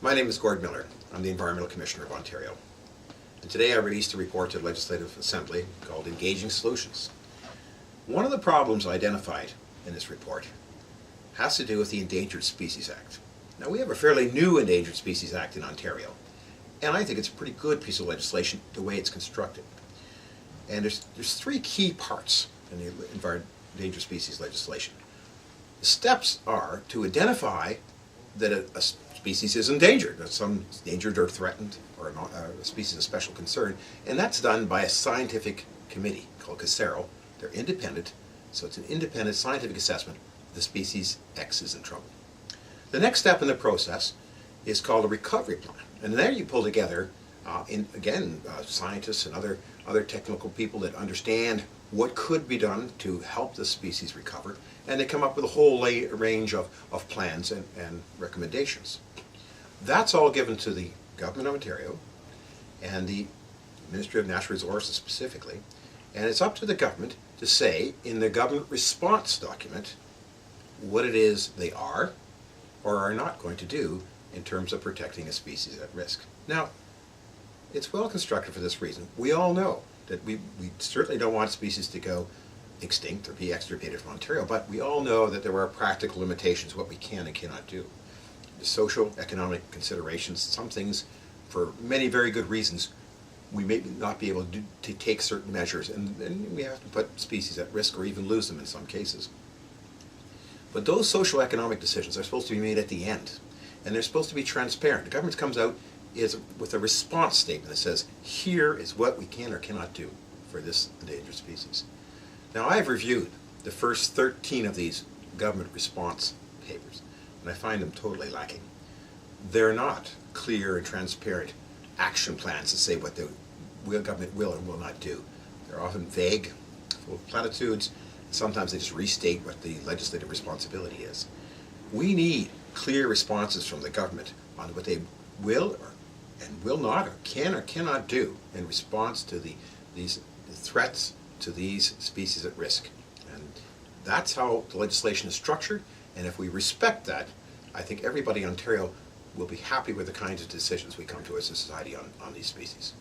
My name is Gord Miller. I'm the Environmental Commissioner of Ontario. And today I released a report to the Legislative Assembly called Engaging Solutions. One of the problems identified in this report has to do with the Endangered Species Act. Now, we have a fairly new Endangered Species Act in Ontario, and I think it's a pretty good piece of legislation the way it's constructed. And there's three key parts in the endangered species legislation. The steps are to identify that a species is endangered, that some is endangered or threatened, or a species of special concern, and that's done by a scientific committee called CSIRO. They're independent, so it's an independent scientific assessment. The species X is in trouble. The next step in the process is called a recovery plan, and there you pull together, scientists and other technical people that understand what could be done to help the species recover, and they come up with a whole range of plans and recommendations. That's all given to the Government of Ontario and the Ministry of Natural Resources specifically, and it's up to the government to say in the government response document what it is they are or are not going to do in terms of protecting a species at risk. Now, it's well constructed for this reason. We all know that we certainly don't want species to go extinct or be extirpated from Ontario, but we all know that there are practical limitations, what we can and cannot do. The social, economic considerations, some things, for many very good reasons, we may not be able to take certain measures, and we have to put species at risk or even lose them in some cases. But those social economic decisions are supposed to be made at the end, and they're supposed to be transparent. The government comes out with a response statement that says, here is what we can or cannot do for this endangered species. Now, I've reviewed the first 13 of these government response papers, and I find them totally lacking. They're not clear and transparent action plans that say what the government will and will not do. They're often vague, full of platitudes. Sometimes they just restate what the legislative responsibility is. We need clear responses from the government on what they will and will not or cannot do in response to the threats to these species at risk. And that's how the legislation is structured, and if we respect that, I think everybody in Ontario will be happy with the kinds of decisions we come to as a society on these species.